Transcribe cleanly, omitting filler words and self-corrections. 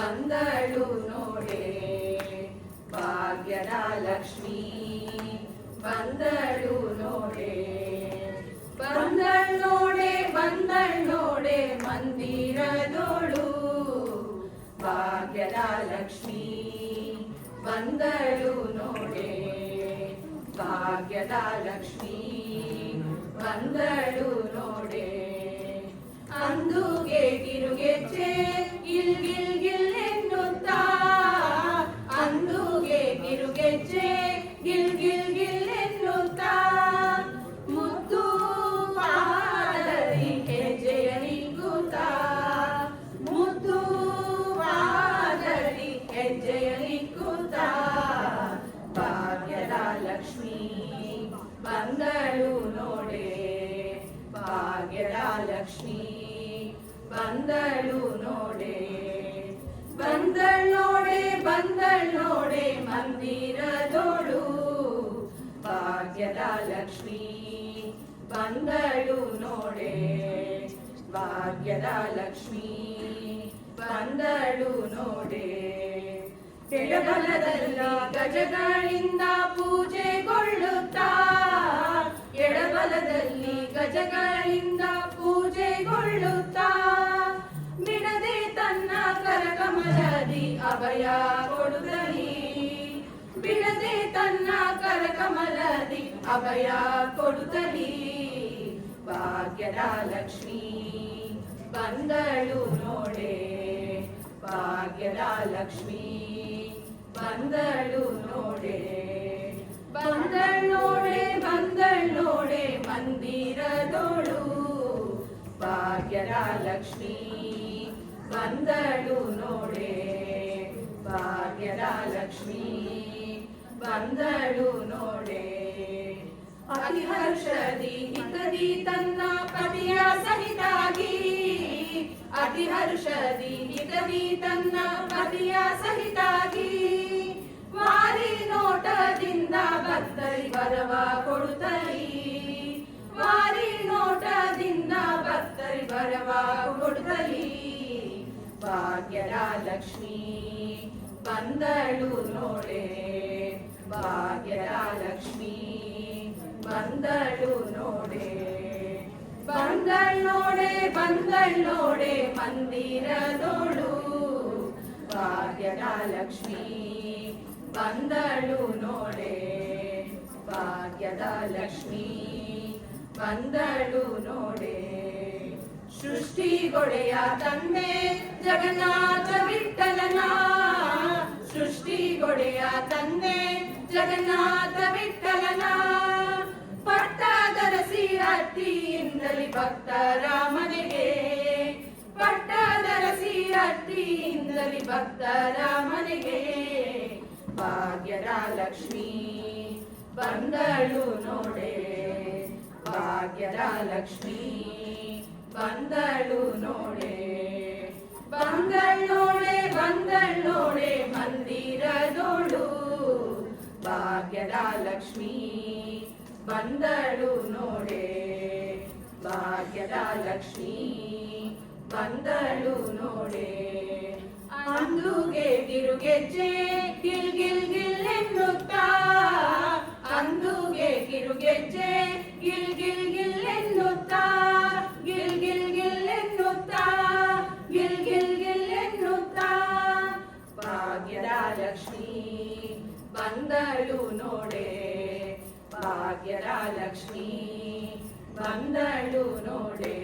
ಬಂದಳು ನೋಡೆ ಭಾಗ್ಯದ ಲಕ್ಷ್ಮೀ ಬಂದಳು ನೋಡೆ ಬಂದಳ್ ನೋಡೆ ಮಂದಿರದೋಳು ಭಾಗ್ಯದ ಲಕ್ಷ್ಮೀ ಬಂದಳು ನೋಡೆ ಭಾಗ್ಯದ ಲಕ್ಷ್ಮೀ ಬಂದಳು ನೋಡೆ ಅಂದುಗೆ ಕಿರುಗೆಜ್ಜೆ ಗಿಲ್ ಗಿಲ್ ಗಿಲ್ ಎನ್ನುತ್ತಾ ಅಂದುಗೆ ಕಿರುಗೆಜ್ಜೆ ಗಿಲ್ ಗಿಲ್ ಗಿಲ್ ಎನ್ನುತ್ತಾ ಮುದ್ದು ಪಾದದಿ ಹೆಜ್ಜೆಯ ನಿಕ್ಕುತ್ತಾ ಮುದ್ದು ಪಾದದಿ ಹೆಜ್ಜೆಯ ನಿಕ್ಕುತ್ತಾ ಭಾಗ್ಯದ ಲಕ್ಷ್ಮೀ ಬಂದಳು ನೋಡೆ ಭಾಗ್ಯದ ಲಕ್ಷ್ಮೀ ಬಂದಳು ನೋಡೆ ಬಂದಳ್ ನೋಡೆ ಮಂದಿರದೋಳು ಭಾಗ್ಯದ ಲಕ್ಷ್ಮೀ ಬಂದಳು ನೋಡೆ ಭಾಗ್ಯದ ಲಕ್ಷ್ಮೀ ಬಂದಳು ನೋಡೆ ಎಡಬಲದಲ್ಲಿ ಗಜಗಳಿಂದ ಪೂಜೆಗೊಳ್ಳುತ್ತಾ ಎಡಬಲದಲ್ಲಿ ಗಜಗಳಿಂದ ಪೂಜೆಗೊಳ್ಳುತ್ತಾ ಬಿಡದೆ ತನ್ನ ಕರಕಮಲದಿ ಅಭಯ ಕೊಡುತ್ತಲೀ ಬಿಡದೆ ತನ್ನ ಕರಕಮಲದಿ ಅಭಯ ಕೊಡುತ್ತಲೀ ಭಾಗ್ಯದ ಲಕ್ಷ್ಮೀ ಬಂದಳು ನೋಡೆ ಭಾಗ್ಯದ ಲಕ್ಷ್ಮೀ ಬಂದಳು ನೋಡೆ ಬಂದಳ್ ನೋಡೆ ಮಂದಿರದೋಳು ಭಾಗ್ಯದ ಲಕ್ಷ್ಮೀ ಬಂದಳು ನೋಡೆ ಭಾಗ್ಯದ ಲಕ್ಷ್ಮೀ ಬಂದಳು ನೋಡೆ ಅತಿ ಹರ್ಷದಿ ಹಿತದಿ ತನ್ನ ಪತಿಯ ಸಹಿತಾಗಿ ಅತಿ ಹರ್ಷದಿ ಹಿತದಿ ತನ್ನ ಪತಿಯ ಸಹಿತಾಗಿ ವಾರಿ ನೋಟದಿಂದ ಭಕ್ತರಿ ವರವ ಕೊಡುತ್ತಲೀ ವಾರಿ ನೋಟದಿಂದ ಭಕ್ತರಿ ವರವ ಕೊಡುತ್ತಲೀ ಭಾಗ್ಯದ ಲಕ್ಷ್ಮೀ ಬಂದಳು ನೋಡೆ ಭಾಗ್ಯದ ಲಕ್ಷ್ಮೀ ಬಂದಳು ನೋಡೆ ಬಂದಳ್ ನೋಡೆ ಮಂದಿರದೋಳು ಭಾಗ್ಯದ ಲಕ್ಷ್ಮೀ ಬಂದಳು ನೋಡೆ ಭಾಗ್ಯದ ಲಕ್ಷ್ಮೀ ಬಂದಳು ನೋಡೆ ಸೃಷ್ಟಿಗೊಡೆಯ ತಂದೆ ಜಗನ್ನಾಥ ವಿಠಲನ ಸೃಷ್ಟಿಗೊಡೆಯ ತಂದೆ ಜಗನ್ನಾಥ ವಿಠಲನ ಪಟ್ಟದರಸಿ ಅಟ್ಟಿಯಿಂದಲಿ ಭಕ್ತರ ಮನೆಗೆ ಪಟ್ಟದರಸಿ ಅಟ್ಟಿಯಿಂದಲಿ ಭಕ್ತರ ಮನೆಗೆ ಭಾಗ್ಯದ ಲಕ್ಷ್ಮೀ ಬಂದಳು ನೋಡೆ ಭಾಗ್ಯದ ಲಕ್ಷ್ಮೀ ಬಂದಳು ನೋಡೆ ಬಂದಳ್ ನೋಡೆ ಮಂದಿರದೋಳು ಭಾಗ್ಯದ ಲಕ್ಷ್ಮೀ ಬಂದಳು ನೋಡೆ ಭಾಗ್ಯದ ಲಕ್ಷ್ಮೀ ಬಂದಳು ನೋಡೆ ಅಂದುಗೆ ಕಿರುಗೆಜ್ಜೆ ಗಿಲ್ ಗಿಲ್ ಗಿಲ್ ಎನ್ನುತ್ತಾ ಅಂದುಗೆ ಕಿರುಗೆಜ್ಜೆ ಗಿಲ್ ಗಿಲ್ ಗಿಲ್ ಎನ್ನುತ್ತಾ ಗಿಲ್ ಗಿಲ್ ಗಿಲ್ ಎನ್ನುತ್ತಾ ಗಿಲ್ ಗಿಲ್ ಗಿಲ್ ಎನ್ನುತ್ತಾ ಭಾಗ್ಯದ ಲಕ್ಷ್ಮೀ ಬಂದಳು ನೋಡೆ ಭಾಗ್ಯದ ಲಕ್ಷ್ಮೀ ಬಂದಳು ನೋಡೆ